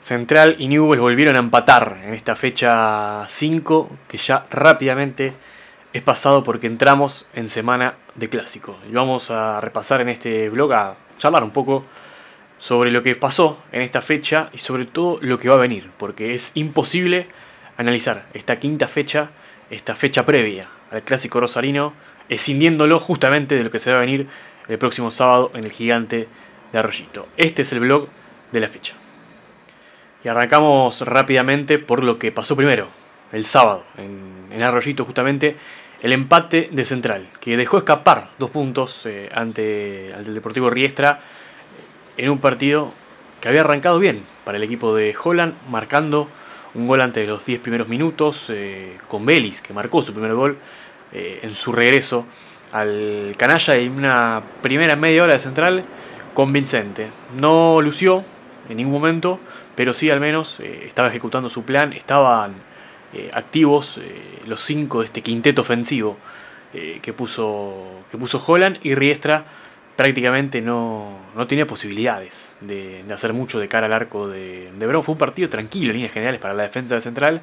Central y Newell's volvieron a empatar en esta fecha 5, que ya rápidamente es pasado porque entramos en semana de clásico. Y vamos a repasar en este blog, a charlar un poco sobre lo que pasó en esta fecha y sobre todo lo que va a venir, porque es imposible analizar esta quinta fecha, esta fecha previa al clásico rosarino, escindiéndolo justamente de lo que se va a venir el próximo sábado en el Gigante de Arroyito. Este es el blog de la fecha. Y arrancamos rápidamente por lo que pasó primero, el sábado, en Arroyito justamente, el empate de Central, que dejó escapar 2 puntos ante el Deportivo Riestra en un partido que había arrancado bien para el equipo de Holland, marcando un gol antes de los 10 primeros minutos, con Vélez, que marcó su primer gol en su regreso al canalla, y una primera media hora de Central convincente. No lució en ningún momento, pero sí al menos estaba ejecutando su plan, estaban activos los 5 de este quinteto ofensivo que puso Holland, y Riestra prácticamente no tenía posibilidades de hacer mucho de cara al arco de Verón. Fue un partido tranquilo en líneas generales para la defensa de Central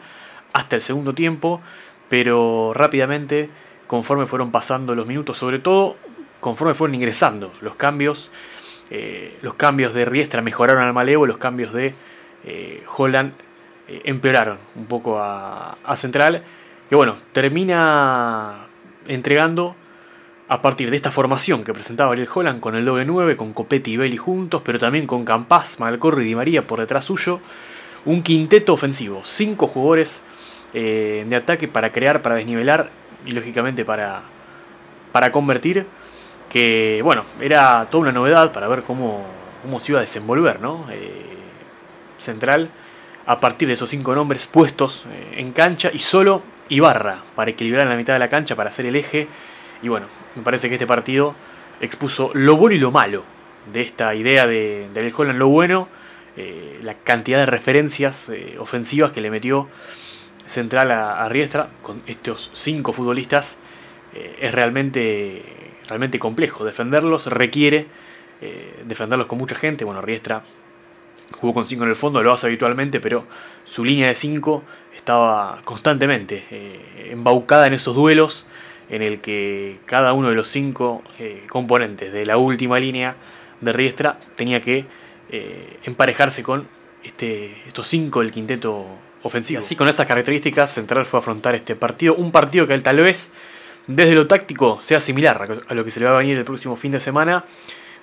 hasta el segundo tiempo, pero rápidamente, conforme fueron pasando los minutos, sobre todo conforme fueron ingresando los cambios de Riestra mejoraron al malevo, los cambios de Holland empeoraron un poco a Central, que bueno, termina entregando a partir de esta formación que presentaba Ariel Holland con el doble 9, con Copetti y Belli juntos, pero también con Campaz, Malcorro y Di María por detrás suyo, un quinteto ofensivo, 5 jugadores de ataque para crear, para desnivelar y lógicamente para convertir, que bueno, era toda una novedad para ver cómo se iba a desenvolver, ¿no? Central, a partir de esos 5 nombres puestos en cancha, y solo Ibarra para equilibrar en la mitad de la cancha, para hacer el eje. Y bueno, me parece que este partido expuso lo bueno y lo malo de esta idea de Ariel Holland. Lo bueno, la cantidad de referencias ofensivas que le metió Central a Riestra con estos 5 futbolistas. Es realmente complejo defenderlos, requiere defenderlos con mucha gente. Bueno, Riestra jugó con 5 en el fondo, lo hace habitualmente, pero su línea de 5 estaba constantemente embaucada en esos duelos en el que cada uno de los 5 componentes de la última línea de Riestra tenía que emparejarse con estos 5 del quinteto ofensivo. Así, con esas características, Central fue a afrontar este partido, un partido que tal vez desde lo táctico sea similar a lo que se le va a venir el próximo fin de semana,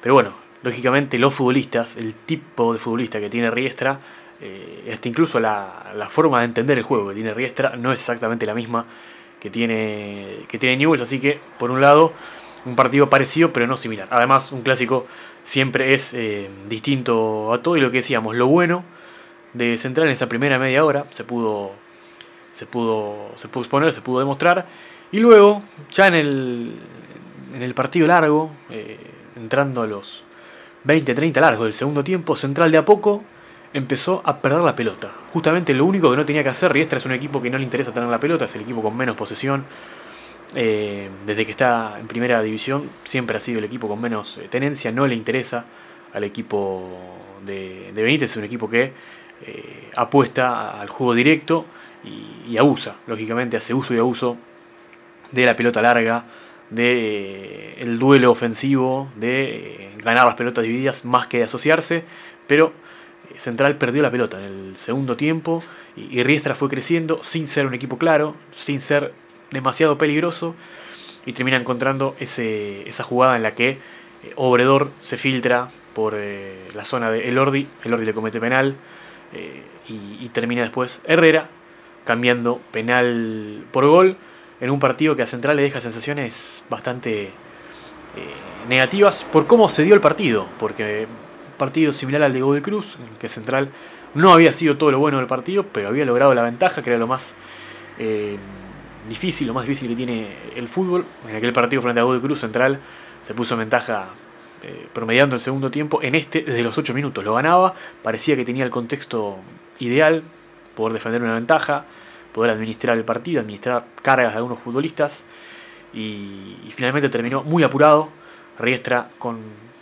pero bueno, lógicamente los futbolistas, el tipo de futbolista que tiene Riestra, incluso la forma de entender el juego que tiene Riestra no es exactamente la misma que tiene Newell's, así que por un lado un partido parecido pero no similar. Además, un clásico siempre es distinto a todo, y lo que decíamos, lo bueno de Central en esa primera media hora se pudo exponer, se pudo demostrar, y luego ya en el partido largo, entrando a los 20-30 largos del segundo tiempo, Central de a poco empezó a perder la pelota. Justamente lo único que no tenía que hacer. Riestra es un equipo que no le interesa tener la pelota, es el equipo con menos posesión. Desde que está en primera división siempre ha sido el equipo con menos tenencia. No le interesa al equipo de Benítez, es un equipo que apuesta al juego directo y abusa, lógicamente hace uso y abuso de la pelota larga, de el duelo ofensivo, de ganar las pelotas divididas más que de asociarse. Pero Central perdió la pelota en el segundo tiempo, y Riestra fue creciendo sin ser un equipo claro, sin ser demasiado peligroso, y termina encontrando esa jugada en la que Obredor se filtra por la zona de Elordi le comete penal, y termina después Herrera cambiando penal por gol, en un partido que a Central le deja sensaciones bastante negativas por cómo se dio el partido, porque partido similar al de Godoy Cruz, en el que Central no había sido todo lo bueno del partido, pero había logrado la ventaja, que era lo más difícil que tiene el fútbol. En aquel partido frente a Godoy Cruz, Central se puso en ventaja promediando el segundo tiempo. En desde los 8 minutos lo ganaba, parecía que tenía el contexto ideal, poder defender una ventaja, poder administrar el partido, administrar cargas de algunos futbolistas, y finalmente terminó muy apurado. Riestra, con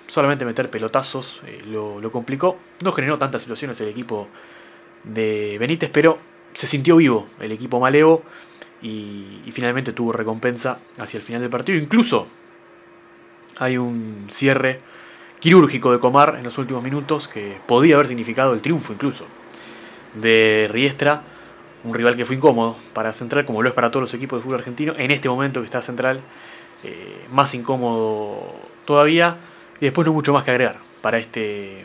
solamente meter pelotazos, lo complicó. No generó tantas situaciones el equipo de Benítez, pero se sintió vivo el equipo malevo y finalmente tuvo recompensa hacia el final del partido. Incluso hay un cierre quirúrgico de Comar en los últimos minutos que podía haber significado el triunfo incluso de Riestra, un rival que fue incómodo para Central, como lo es para todos los equipos de fútbol argentino. En este momento que está Central, más incómodo todavía. Y después no mucho más que agregar para este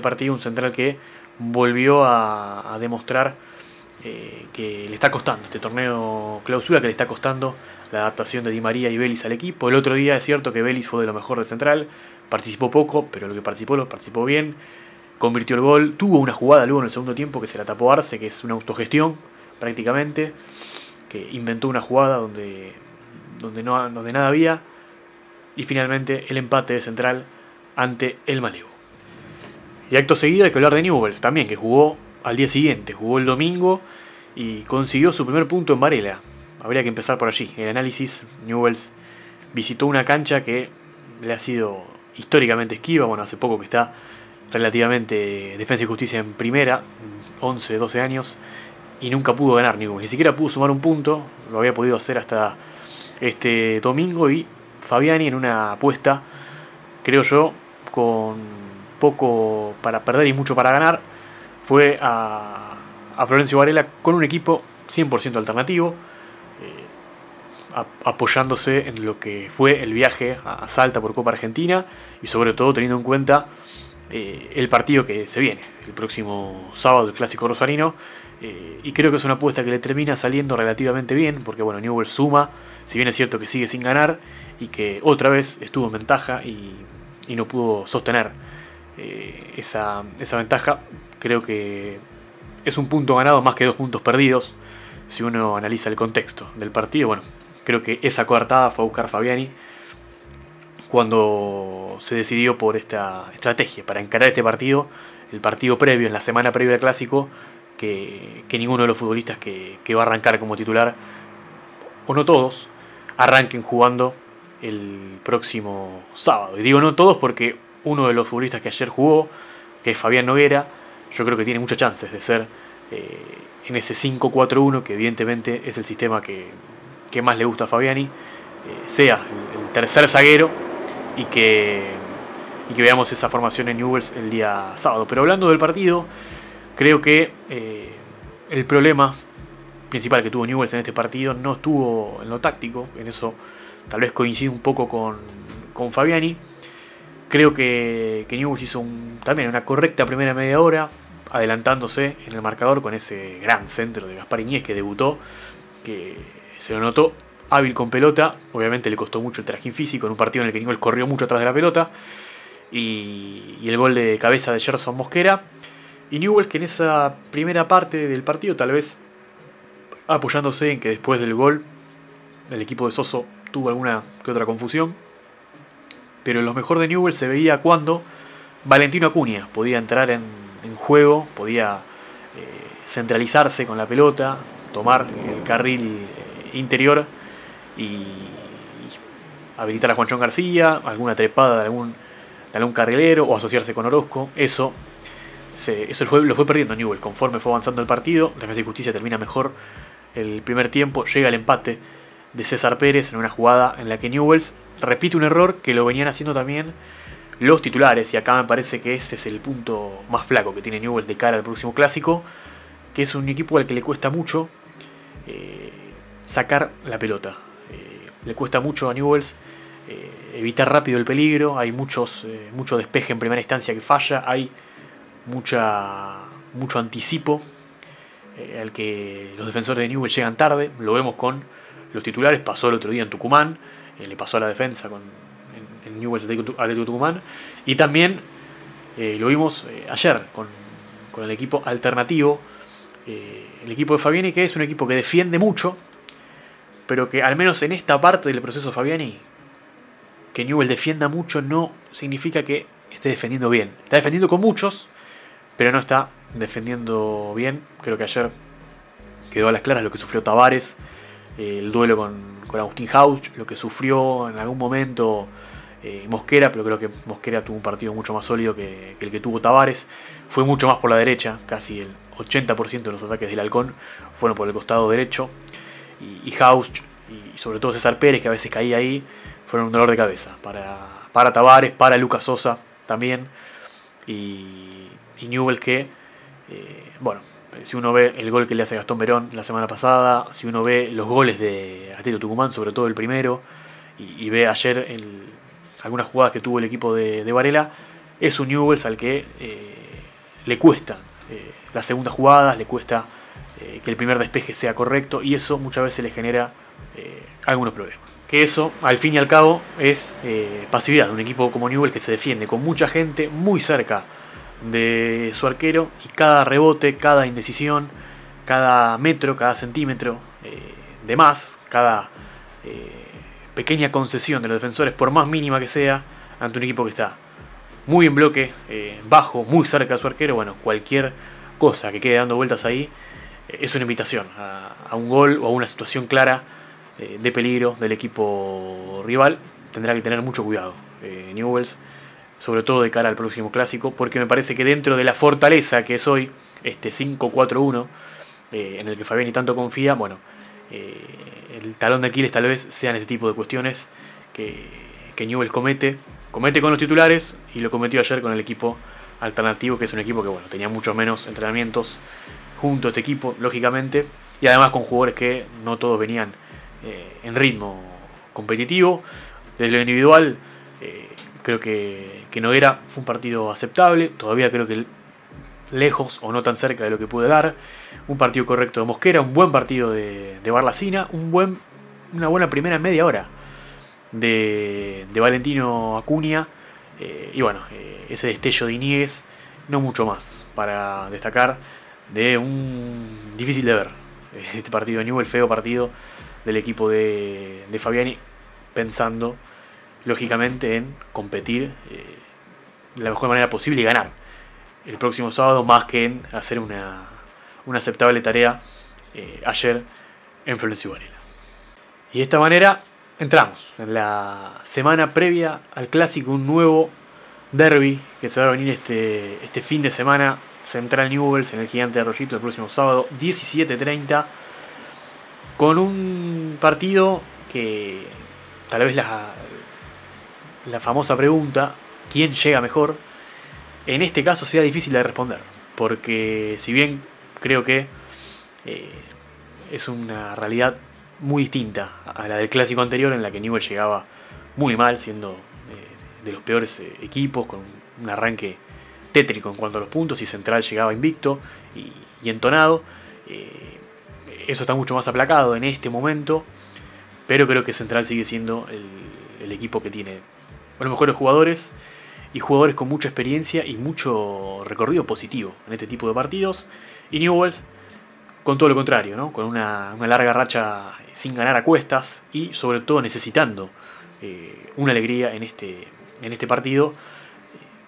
partido. Un Central que volvió a demostrar que le está costando este torneo clausura, que le está costando la adaptación de Di María y Vélez al equipo. El otro día es cierto que Vélez fue de lo mejor de Central, participó poco, pero lo que participó lo participó bien, convirtió el gol, tuvo una jugada luego en el segundo tiempo que se la tapó Arce, que es una autogestión prácticamente, que inventó una jugada donde nada había, y finalmente el empate de Central ante el Malevo. Y acto seguido hay que hablar de Newell's también, que jugó al día siguiente, jugó el domingo y consiguió su primer punto en Varela. Habría que empezar por allí. El análisis: Newell's visitó una cancha que le ha sido históricamente esquiva. Bueno, hace poco que está relativamente Defensa y Justicia en primera, 11, 12 años, y nunca pudo ganar Newell's. Ni siquiera pudo sumar un punto, lo había podido hacer hasta este domingo, y Fabiani en una apuesta, creo yo, con poco para perder y mucho para ganar, fue a Florencio Varela con un equipo 100% alternativo, apoyándose en lo que fue el viaje a Salta por Copa Argentina y sobre todo teniendo en cuenta el partido que se viene el próximo sábado, el Clásico Rosarino, y creo que es una apuesta que le termina saliendo relativamente bien, porque bueno, Newell's suma, si bien es cierto que sigue sin ganar y que otra vez estuvo en ventaja y no pudo sostener esa ventaja. Creo que es un punto ganado más que 2 puntos perdidos si uno analiza el contexto del partido. Bueno, creo que esa coartada fue a buscar Fabiani cuando se decidió por esta estrategia para encarar este partido, el partido previo, en la semana previa al Clásico, que ninguno de los futbolistas que va a arrancar como titular, o no todos, arranquen jugando el próximo sábado. Y digo no todos porque uno de los futbolistas que ayer jugó, que es Fabián Noguera, yo creo que tiene muchas chances de ser en ese 5-4-1, que evidentemente es el sistema que más le gusta a Fabiani, sea el tercer zaguero y que veamos esa formación en Newell's el día sábado. Pero hablando del partido, creo que el problema principal que tuvo Newell's en este partido no estuvo en lo táctico, en eso tal vez coincide un poco con Fabiani. Creo que Newell's hizo también una correcta primera media hora, adelantándose en el marcador con ese gran centro de Gaspar Iñiguez, que debutó, que se lo notó hábil con pelota. Obviamente le costó mucho el trajín físico en un partido en el que Newell's corrió mucho atrás de la pelota, y el gol de cabeza de Gerson Mosquera. Y Newell's, que en esa primera parte del partido, tal vez apoyándose en que después del gol el equipo de Soso tuvo alguna que otra confusión, pero lo mejor de Newell's se veía cuando Valentino Acuña podía entrar en juego, podía centralizarse con la pelota, tomar el carril interior y habilitar a Juanchón García, alguna trepada de algún carrilero, o asociarse con Orozco. Eso lo fue perdiendo Newell's conforme fue avanzando el partido. Defensa y Justicia termina mejor el primer tiempo, llega el empate de César Pérez en una jugada en la que Newell's repite un error que lo venían haciendo también los titulares, y acá me parece que ese es el punto más flaco que tiene Newell's de cara al próximo Clásico, que es un equipo al que le cuesta mucho sacar la pelota. Le cuesta mucho a Newell's evitar rápido el peligro. Hay mucho despeje en primera instancia que falla, hay mucho anticipo al que los defensores de Newell's llegan tarde. Lo vemos con los titulares, pasó el otro día en Tucumán, le pasó a la defensa en Newell's Atlético Tucumán, y también lo vimos ayer con el equipo alternativo, el equipo de Fabiani, que es un equipo que defiende mucho, pero que al menos en esta parte del proceso Fabiani, que Newell's defienda mucho no significa que esté defendiendo bien. Está defendiendo con muchos, pero no está defendiendo bien. Creo que ayer quedó a las claras lo que sufrió Tavares, el duelo con Agustín Hauch, lo que sufrió en algún momento Mosquera, pero creo que Mosquera tuvo un partido mucho más sólido que el que tuvo Tavares. Fue mucho más por la derecha, casi el 80% de los ataques del Halcón fueron por el costado derecho. Y Hausch, y sobre todo César Pérez, que a veces caía ahí, fueron un dolor de cabeza para Tavares, para Lucas Sosa también. Y Newell's que, bueno, si uno ve el gol que le hace Gastón Verón la semana pasada, si uno ve los goles de Atlético Tucumán, sobre todo el primero, y ve ayer algunas jugadas que tuvo el equipo de Varela, es un Newell's al que le cuesta las segundas jugadas, le cuesta que el primer despeje sea correcto, y eso muchas veces le genera algunos problemas. Que eso, al fin y al cabo, es pasividad de un equipo como Newell's que se defiende con mucha gente muy cerca de su arquero, y cada rebote, cada indecisión, cada metro, cada centímetro de más, cada pequeña concesión de los defensores, por más mínima que sea, ante un equipo que está muy en bloque, bajo, muy cerca de su arquero, bueno, cualquier cosa que quede dando vueltas ahí es una invitación a un gol o a una situación clara de peligro del equipo rival. Tendrá que tener mucho cuidado Newell's, sobre todo de cara al próximo clásico, porque me parece que dentro de la fortaleza que es hoy este 5-4-1 en el que Fabiani tanto confía, bueno, el talón de Aquiles tal vez sean ese tipo de cuestiones que Newell's comete con los titulares, y lo cometió ayer con el equipo alternativo, que es un equipo que, bueno, tenía muchos menos entrenamientos junto a este equipo, lógicamente, y además con jugadores que no todos venían en ritmo competitivo. Desde lo individual, creo que Noguera fue un partido aceptable, todavía creo que lejos o no tan cerca de lo que pude dar. Un partido correcto de Mosquera, un buen partido de Barlacina, una buena primera media hora de Valentino Acuña, y bueno, ese destello de Iñiguez, no mucho más para destacar de un difícil de ver este partido de Newell's, feo partido del equipo de Fabiani, pensando lógicamente en competir de la mejor manera posible y ganar el próximo sábado, más que en hacer una aceptable tarea ayer en Florencio Varela. Y de esta manera entramos en la semana previa al clásico, un nuevo derbi que se va a venir este fin de semana. Central Newell's en el Gigante de Arroyito el próximo sábado 17:30, con un partido que tal vez la famosa pregunta, ¿quién llega mejor?, en este caso sea difícil de responder, porque si bien creo que es una realidad muy distinta a la del clásico anterior, en la que Newell's llegaba muy mal, siendo de los peores equipos, con un arranque tétrico en cuanto a los puntos, y Central llegaba invicto y entonado. Eso está mucho más aplacado en este momento, pero creo que Central sigue siendo el equipo que tiene los mejores jugadores, y jugadores con mucha experiencia y mucho recorrido positivo en este tipo de partidos. Y Newell's con todo lo contrario, ¿no? Con una larga racha sin ganar a cuestas, y sobre todo necesitando una alegría en este partido.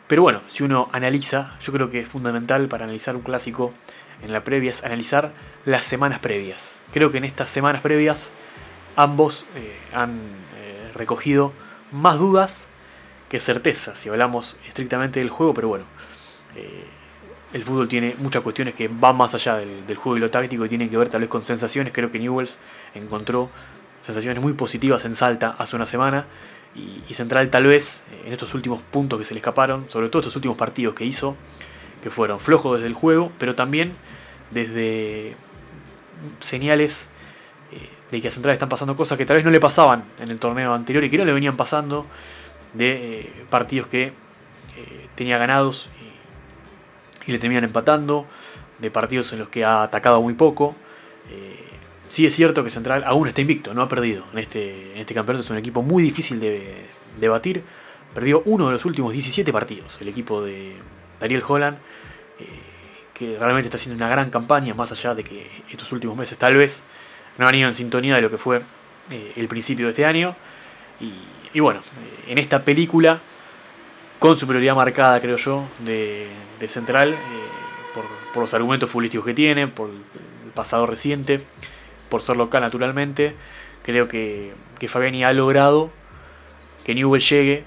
Pero bueno, si uno analiza, yo creo que es fundamental para analizar un clásico en la previa, es analizar las semanas previas. Creo que en estas semanas previas ambos han recogido más dudas que certezas, si hablamos estrictamente del juego. Pero bueno, el fútbol tiene muchas cuestiones que van más allá del juego y lo táctico, y tienen que ver tal vez con sensaciones. Creo que Newell's encontró sensaciones muy positivas en Salta hace una semana, y Central tal vez en estos últimos puntos que se le escaparon, sobre todo estos últimos partidos que hizo, que fueron flojos desde el juego, pero también desde señales de que a Central están pasando cosas que tal vez no le pasaban en el torneo anterior, y que no le venían pasando, de partidos que tenía ganados y le terminan empatando, de partidos en los que ha atacado muy poco. Sí es cierto que Central aún está invicto, no ha perdido en este campeonato. Es un equipo muy difícil de batir. Perdió uno de los últimos 17 partidos el equipo de Ariel Holland, que realmente está haciendo una gran campaña, más allá de que estos últimos meses tal vez no han ido en sintonía de lo que fue el principio de este año. Y bueno, en esta película, con superioridad marcada, creo yo, de Central, por los argumentos futbolísticos que tiene, por el pasado reciente, por ser local naturalmente, creo que Fabiani ha logrado que Newell's llegue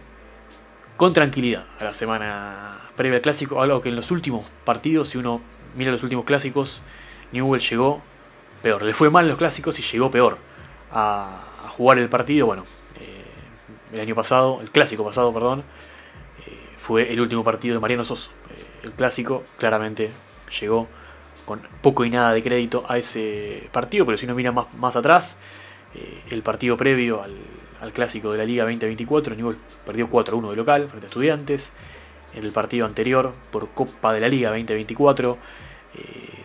con tranquilidad a la semana previa al clásico, algo que en los últimos partidos, si uno mira los últimos clásicos, Newell's llegó peor. Le fue mal en los clásicos y llegó peor a jugar el partido. Bueno, el clásico pasado, perdón, fue el último partido de Mariano Soso. El clásico claramente llegó con poco y nada de crédito a ese partido, pero si uno mira más atrás, el partido previo al clásico de la Liga 2024, Newell's perdió 4-1 de local frente a Estudiantes. En el partido anterior por Copa de la Liga 2024,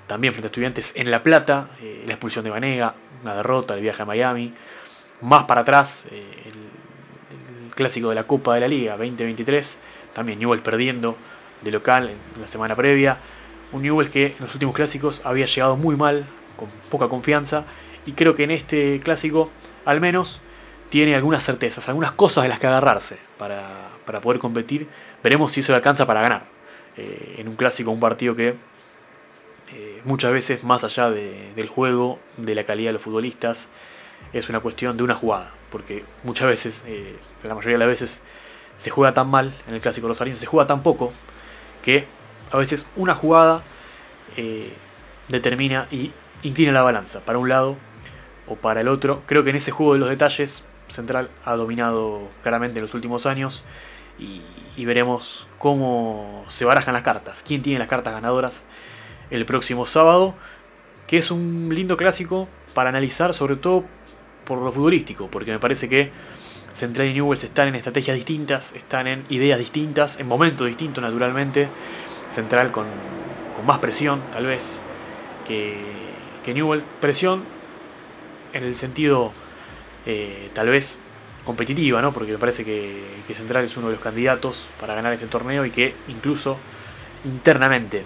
también frente a Estudiantes en La Plata, la expulsión de Banega, una derrota, el viaje a Miami. Más para atrás, el clásico de la Copa de la Liga 2023, también Newell's perdiendo de local en la semana previa. Un Newell's que en los últimos clásicos había llegado muy mal, con poca confianza, y creo que en este clásico al menos tiene algunas certezas, algunas cosas de las que agarrarse para poder competir. Veremos si eso le alcanza para ganar en un clásico, un partido que muchas veces, más allá del juego, de la calidad de los futbolistas, es una cuestión de una jugada, porque muchas veces, la mayoría de las veces, se juega tan mal en el clásico rosarino, se juega tan poco, que a veces una jugada determina y inclina la balanza para un lado o para el otro. Creo que en ese juego de los detalles Central ha dominado claramente en los últimos años, y veremos cómo se barajan las cartas, quién tiene las cartas ganadoras el próximo sábado, que es un lindo clásico para analizar, sobre todo por lo futbolístico, porque me parece que Central y Newell's están en estrategias distintas, están en ideas distintas, en momentos distintos naturalmente. Central con más presión tal vez que Newell's, presión en el sentido tal vez competitiva, ¿no? Porque me parece que Central es uno de los candidatos para ganar este torneo, y que incluso internamente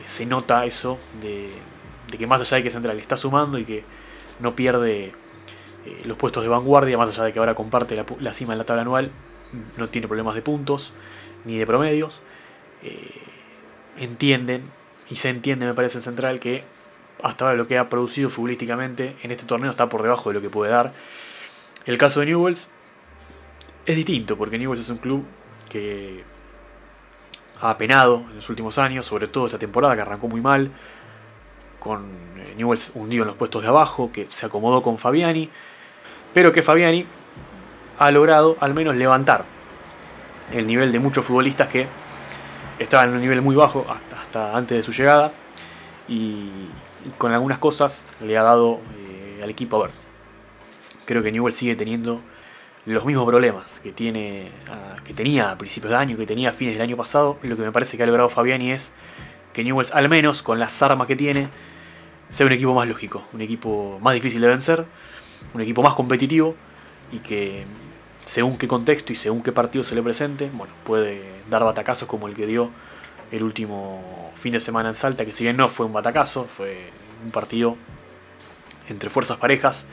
se nota eso de que más allá de que Central está sumando y que no pierde los puestos de vanguardia, más allá de que ahora comparte la cima en la tabla anual, no tiene problemas de puntos ni de promedios. Entienden, y se entiende me parece en Central, que hasta ahora lo que ha producido futbolísticamente en este torneo está por debajo de lo que puede dar. El caso de Newell's es distinto, porque Newell's es un club que ha penado en los últimos años, sobre todo esta temporada que arrancó muy mal, con Newell's hundido en los puestos de abajo, que se acomodó con Fabiani, pero que Fabiani ha logrado al menos levantar el nivel de muchos futbolistas que estaban en un nivel muy bajo hasta antes de su llegada, y con algunas cosas le ha dado al equipo. A ver, creo que Newell's sigue teniendo los mismos problemas que tenía a principios de año, que tenía a fines del año pasado. Lo que me parece que ha logrado Fabiani es que Newell's, al menos con las armas que tiene, sea un equipo más lógico, un equipo más difícil de vencer, un equipo más competitivo, y que según qué contexto y según qué partido se le presente, bueno, puede dar batacazos como el que dio el último fin de semana en Salta, que si bien no fue un batacazo, fue un partido entre fuerzas parejas,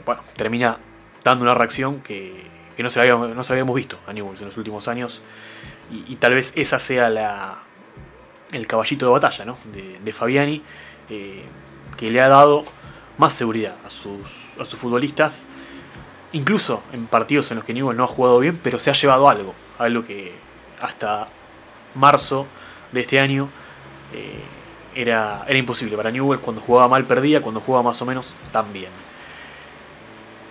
bueno, termina dando una reacción que no se habíamos visto a Newell's en los últimos años, y tal vez esa sea el caballito de batalla, ¿no? de Fabiani, que le ha dado más seguridad a sus futbolistas, incluso en partidos en los que Newell's no ha jugado bien, pero se ha llevado algo que hasta marzo de este año era imposible para Newell's. Cuando jugaba mal perdía, cuando jugaba más o menos también.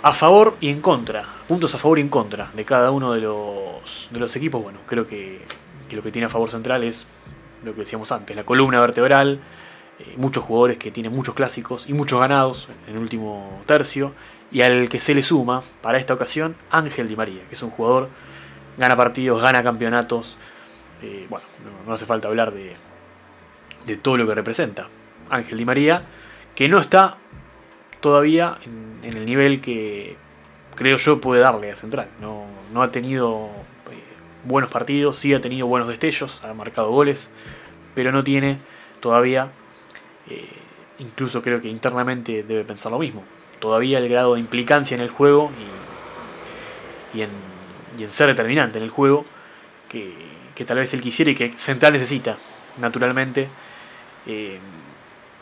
A favor y en contra, puntos a favor y en contra de cada uno de los equipos. Bueno, creo que lo que tiene a favor Central es lo que decíamos antes, la columna vertebral, muchos jugadores que tienen muchos clásicos y muchos ganados en el último tercio, y al que se le suma para esta ocasión Ángel Di María, que es un jugador, gana partidos, gana campeonatos. Bueno, no hace falta hablar de todo lo que representa Ángel Di María, que no está todavía en el nivel que creo yo puede darle a Central. No ha tenido buenos partidos, sí ha tenido buenos destellos, ha marcado goles, pero no tiene todavía, incluso creo que internamente debe pensar lo mismo, todavía el grado de implicancia en el juego y en ser determinante en el juego que tal vez él quisiera y que Central necesita naturalmente.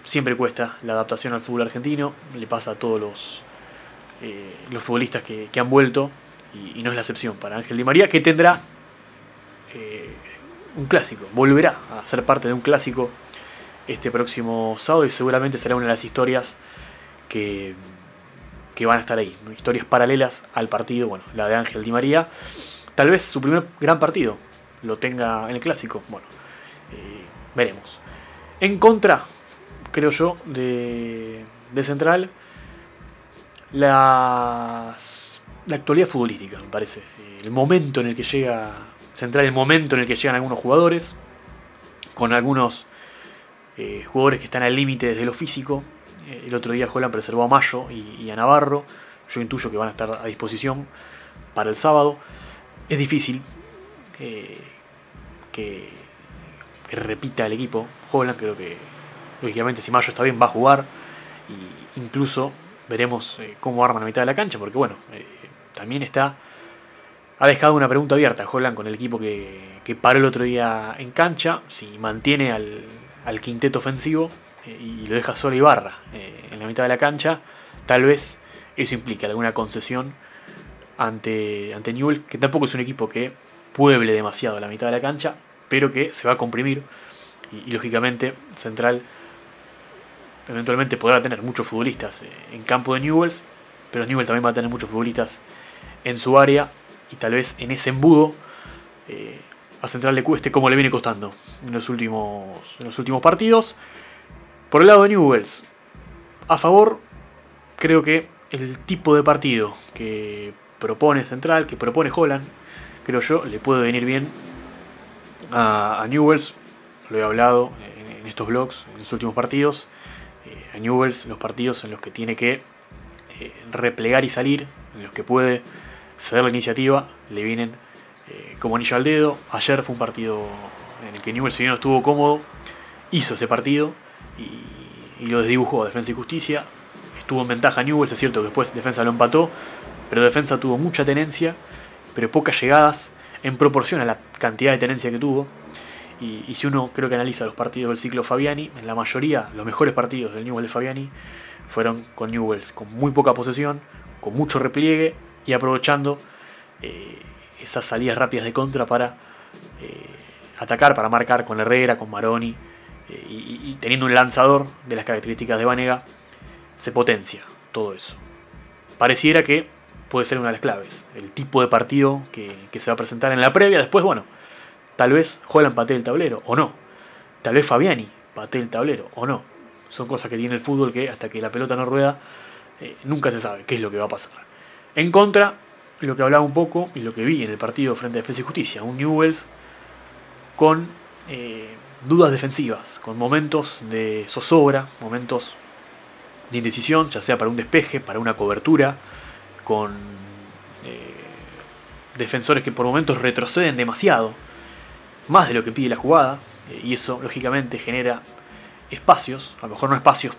Siempre cuesta la adaptación al fútbol argentino, le pasa a todos los futbolistas que han vuelto, y no es la excepción para Ángel Di María, que tendrá un clásico, volverá a ser parte de un clásico este próximo sábado y seguramente será una de las historias que van a estar ahí, ¿no? Historias paralelas al partido, bueno, la de Ángel Di María. Tal vez su primer gran partido lo tenga en el Clásico, bueno, veremos. En contra, creo yo, de Central, la actualidad futbolística, me parece. El momento en el que llega Central, el momento en el que llegan algunos jugadores, con algunos jugadores que están al límite desde lo físico. El otro día Holland preservó a Mayo y a Navarro. Yo intuyo que van a estar a disposición para el sábado. Es difícil que repita el equipo Holland. Creo que, lógicamente, si Mayo está bien, va a jugar. Y incluso veremos cómo arman la mitad de la cancha. Porque, bueno, también ha dejado una pregunta abierta Holland con el equipo que paró el otro día en cancha. Si mantiene al quinteto ofensivo y lo deja solo Ibarra en la mitad de la cancha, tal vez eso implique alguna concesión ante Newell's, que tampoco es un equipo que pueble demasiado la mitad de la cancha, pero que se va a comprimir y lógicamente Central eventualmente podrá tener muchos futbolistas en campo de Newell's, pero Newell's también va a tener muchos futbolistas en su área y tal vez en ese embudo a Central le cueste como le viene costando en los últimos partidos. Por el lado de Newell's, a favor, creo que el tipo de partido que propone Central, que propone Holland, creo yo, le puede venir bien a Newell's. Lo he hablado en estos blogs, en los últimos partidos. A Newell's, los partidos en los que tiene que replegar y salir, en los que puede ceder la iniciativa, le vienen como anillo al dedo. Ayer fue un partido en el que Newell's, si bien no estuvo cómodo, hizo ese partido y lo desdibujó a Defensa y Justicia. Estuvo en ventaja Newell's, es cierto que después Defensa lo empató, pero Defensa tuvo mucha tenencia, pero pocas llegadas en proporción a la cantidad de tenencia que tuvo. Y si uno creo que analiza los partidos del ciclo Fabiani, en la mayoría, los mejores partidos del Newell's de Fabiani fueron con Newell's con muy poca posesión, con mucho repliegue y aprovechando esas salidas rápidas de contra para atacar, para marcar con Herrera, con Maroni, y teniendo un lanzador de las características de Banega, se potencia todo eso. Pareciera que puede ser una de las claves, el tipo de partido que se va a presentar en la previa. Después, bueno, tal vez Holland patee el tablero o no, tal vez Fabiani patee el tablero o no. Son cosas que tiene el fútbol que hasta que la pelota no rueda nunca se sabe qué es lo que va a pasar. En contra, lo que hablaba un poco y lo que vi en el partido frente a Defensa y Justicia, un Newell's con dudas defensivas, con momentos de zozobra, momentos de indecisión, ya sea para un despeje, para una cobertura, con defensores que por momentos retroceden demasiado, más de lo que pide la jugada, y eso lógicamente genera espacios, a lo mejor no espacios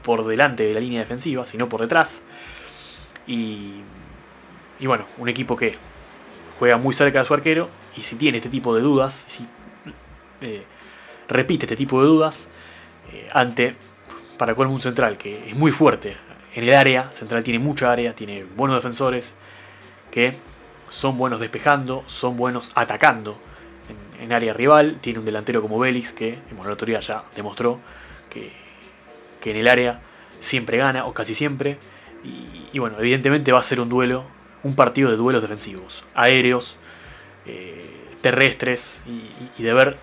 por delante de la línea defensiva, sino por detrás, y bueno, un equipo que juega muy cerca de su arquero, y si tiene este tipo de dudas, si repite este tipo de dudas para colmo un Central que es muy fuerte en el área. Central tiene mucha área, tiene buenos defensores que son buenos despejando, son buenos atacando en área rival. Tiene un delantero como Bélix que, bueno, el otro día ya demostró que en el área siempre gana, o casi siempre. Y bueno, evidentemente va a ser un partido de duelos defensivos, aéreos, terrestres, y de ver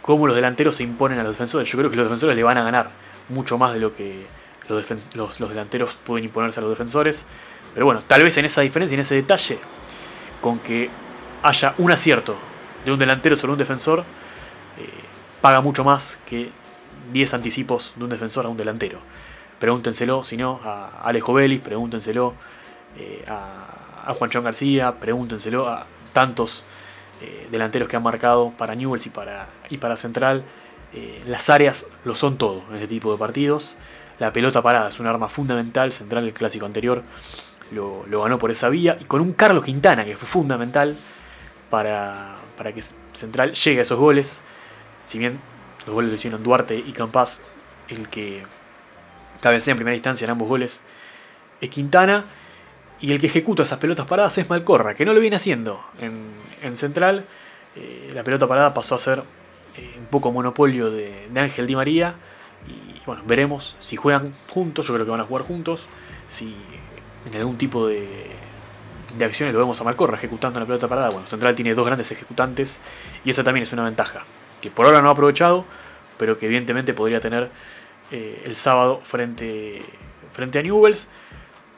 cómo los delanteros se imponen a los defensores. Yo creo que los defensores le van a ganar mucho más de lo que los delanteros pueden imponerse a los defensores. Pero bueno, tal vez en esa diferencia, en ese detalle, con que haya un acierto de un delantero sobre un defensor, paga mucho más que 10 anticipos de un defensor a un delantero. Pregúntenselo, si no, a Alejo Vélez, pregúntenselo a Juanchón García, pregúntenselo a tantos delanteros que han marcado para Newell's y para Central. Las áreas lo son todo en este tipo de partidos. La pelota parada es un arma fundamental. Central, el clásico anterior, lo ganó por esa vía, y con un Carlos Quintana que fue fundamental para que Central llegue a esos goles. Si bien los goles lo hicieron Duarte y Campas, el que cabecea en primera instancia en ambos goles es Quintana, y el que ejecuta esas pelotas paradas es Malcorra, que no lo viene haciendo en Central. La pelota parada pasó a ser poco monopolio de Ángel Di María. Y bueno, veremos si juegan juntos. Yo creo que van a jugar juntos. Si en algún tipo de acciones lo vemos a Malcorra ejecutando la pelota parada. Bueno, Central tiene dos grandes ejecutantes y esa también es una ventaja que por ahora no ha aprovechado, pero que evidentemente podría tener el sábado frente a Newell's.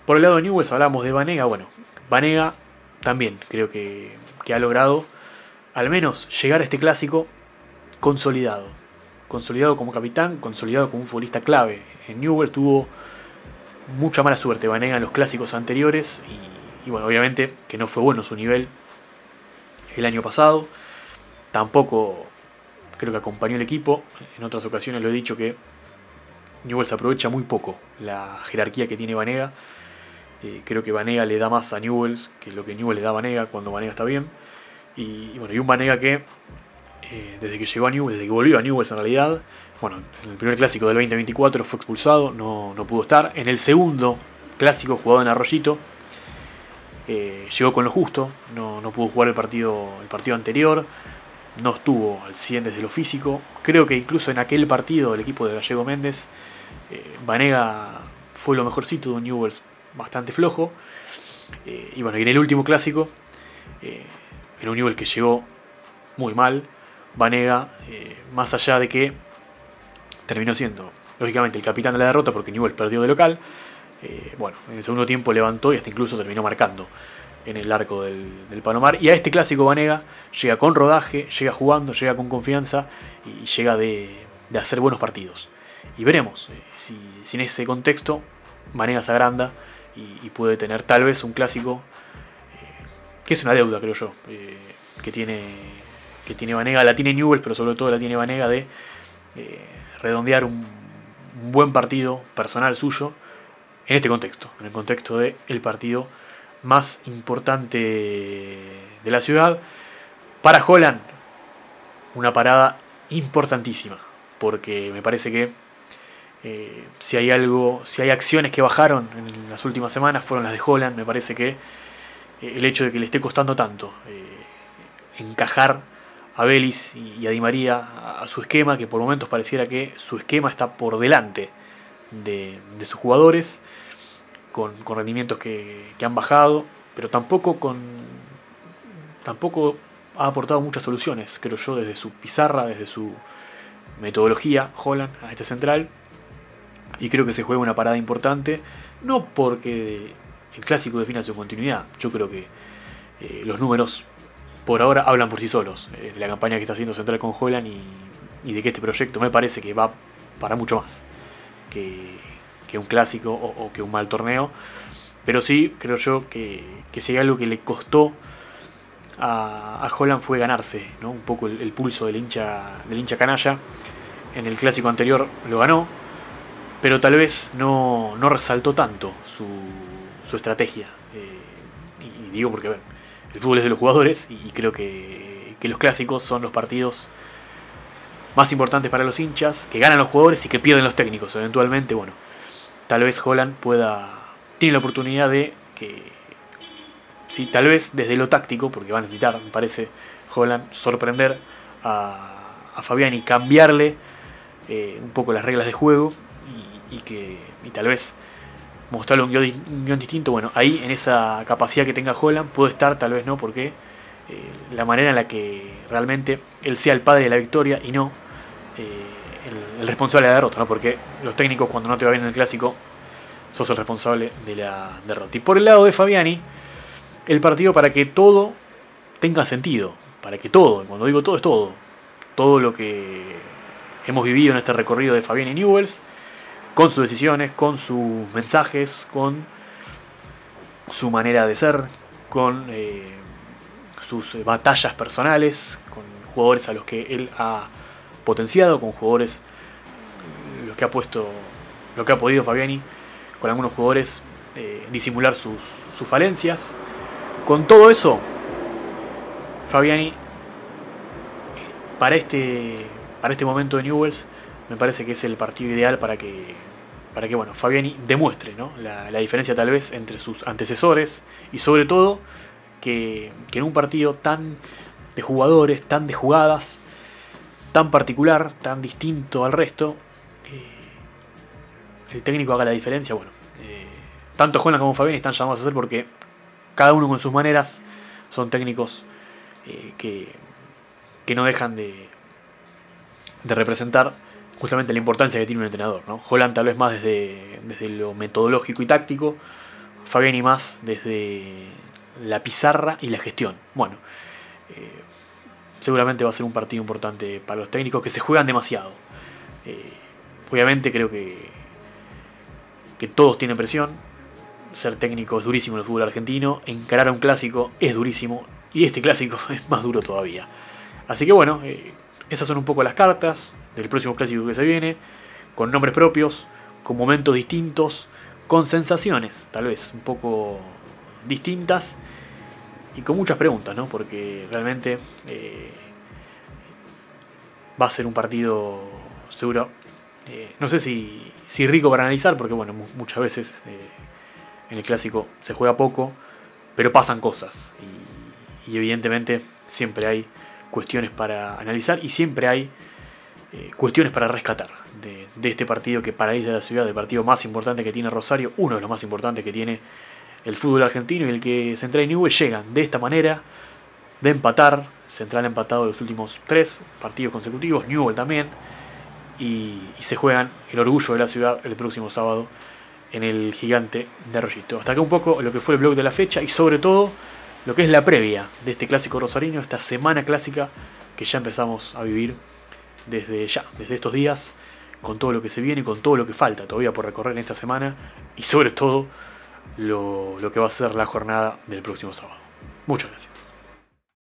Por el lado de Newell's hablábamos de Banega. Bueno, Banega también creo que ha logrado al menos llegar a este clásico consolidado como capitán, consolidado como un futbolista clave. En Newell's tuvo mucha mala suerte Banega en los clásicos anteriores y bueno, obviamente que no fue bueno su nivel el año pasado. Tampoco creo que acompañó el equipo. En otras ocasiones lo he dicho que Newell's aprovecha muy poco la jerarquía que tiene Banega. Creo que Banega le da más a Newell's que lo que Newell's le da a Banega cuando Banega está bien. Y bueno, y un Banega que desde que llegó a Newell's, desde que volvió a Newell's en realidad, bueno, en el primer clásico del 2024 fue expulsado, no pudo estar. En el segundo clásico jugado en Arroyito, llegó con lo justo, no pudo jugar el partido anterior, no estuvo al 100 desde lo físico. Creo que incluso en aquel partido del equipo de Gallego Méndez, Banega fue lo mejorcito de un Newell's bastante flojo. Y bueno, y en el último clásico, en un Newell's que llegó muy mal, Banega, más allá de que terminó siendo lógicamente el capitán de la derrota porque Newell's perdió de local, bueno, en el segundo tiempo levantó y hasta incluso terminó marcando en el arco del Palomar. Y a este clásico Banega llega con rodaje, llega jugando, llega con confianza y llega de hacer buenos partidos. Y veremos si en ese contexto Banega se agranda y puede tener tal vez un clásico que es una deuda, creo yo, que tiene Banega, la tiene Newell's, pero sobre todo la tiene Banega, de redondear un buen partido personal suyo en este contexto, en el contexto del partido más importante de la ciudad. Para Holland, una parada importantísima, porque me parece que si hay acciones que bajaron en las últimas semanas fueron las de Holland. Me parece que el hecho de que le esté costando tanto encajar a Vélez y a Di María a su esquema, que por momentos pareciera que su esquema está por delante de sus jugadores, con rendimientos que han bajado, pero tampoco ha aportado muchas soluciones, creo yo, desde su pizarra, desde su metodología, Holland, a este central. Y creo que se juega una parada importante, no porque el clásico defina su continuidad. Yo creo que los números por ahora hablan por sí solos, de la campaña que está haciendo Central con Holland y de que este proyecto me parece que va para mucho más que un clásico o que un mal torneo. Pero sí, creo yo que si hay algo que le costó a Holland fue ganarse, ¿no?, un poco el pulso del hincha canalla. En el clásico anterior lo ganó, pero tal vez no resaltó tanto su estrategia. Y digo porque, el fútbol es de los jugadores y creo que los clásicos son los partidos más importantes para los hinchas, que ganan los jugadores y que pierden los técnicos eventualmente. Bueno, tal vez Holland tiene la oportunidad de que, sí, tal vez desde lo táctico, porque va a necesitar, me parece, Holland sorprender a Fabiani, cambiarle un poco las reglas de juego y tal vez mostrarle un guión distinto. Bueno, ahí en esa capacidad que tenga Holland puede estar, tal vez no, porque la manera en la que realmente él sea el padre de la victoria y no el responsable de la derrota, ¿no? Porque los técnicos, cuando no te va bien en el clásico, sos el responsable de la derrota. Y por el lado de Fabiani, el partido, para que todo tenga sentido, para que todo, cuando digo todo, es todo lo que hemos vivido en este recorrido de Fabiani Newell's, con sus decisiones, con sus mensajes, con su manera de ser, con sus batallas personales, con jugadores a los que él ha potenciado, con jugadores los que ha puesto, lo que ha podido Fabiani, con algunos jugadores disimular sus falencias. Con todo eso, Fabiani, para este momento de Newell's, me parece que es el partido ideal para que bueno, Fabiani demuestre, ¿no?, la diferencia tal vez entre sus antecesores y sobre todo que en un partido tan de jugadores, tan de jugadas, tan particular, tan distinto al resto, el técnico haga la diferencia. Bueno, tanto Holland como Fabiani están llamados a hacer, porque cada uno con sus maneras son técnicos que no dejan de representar justamente la importancia que tiene un entrenador, ¿no? Holland tal vez más desde lo metodológico y táctico, Fabiani más desde la pizarra y la gestión. Bueno, seguramente va a ser un partido importante para los técnicos que se juegan demasiado. Obviamente creo que todos tienen presión. Ser técnico es durísimo en el fútbol argentino. Encarar a un clásico es durísimo. Y este clásico es más duro todavía. Así que bueno, esas son un poco las cartas del próximo clásico que se viene. Con nombres propios, con momentos distintos, con sensaciones tal vez un poco distintas. Y con muchas preguntas, ¿no? Porque realmente va a ser un partido seguro. No sé si rico para analizar, porque bueno, muchas veces en el clásico se juega poco, pero pasan cosas. Y evidentemente siempre hay cuestiones para analizar y siempre hay cuestiones para rescatar de este partido que para ella la ciudad, el partido más importante que tiene Rosario, uno de los más importantes que tiene el fútbol argentino, y el que Central y Newell's llegan de esta manera, de empatar. Central ha empatado los últimos 3 partidos consecutivos, Newell's también, y se juegan el orgullo de la ciudad el próximo sábado en el Gigante de Arroyito. Hasta acá un poco lo que fue el blog de la fecha y sobre todo lo que es la previa de este clásico rosarino, esta semana clásica que ya empezamos a vivir desde estos días, con todo lo que se viene y con todo lo que falta todavía por recorrer en esta semana, y sobre todo lo que va a ser la jornada del próximo sábado. Muchas gracias.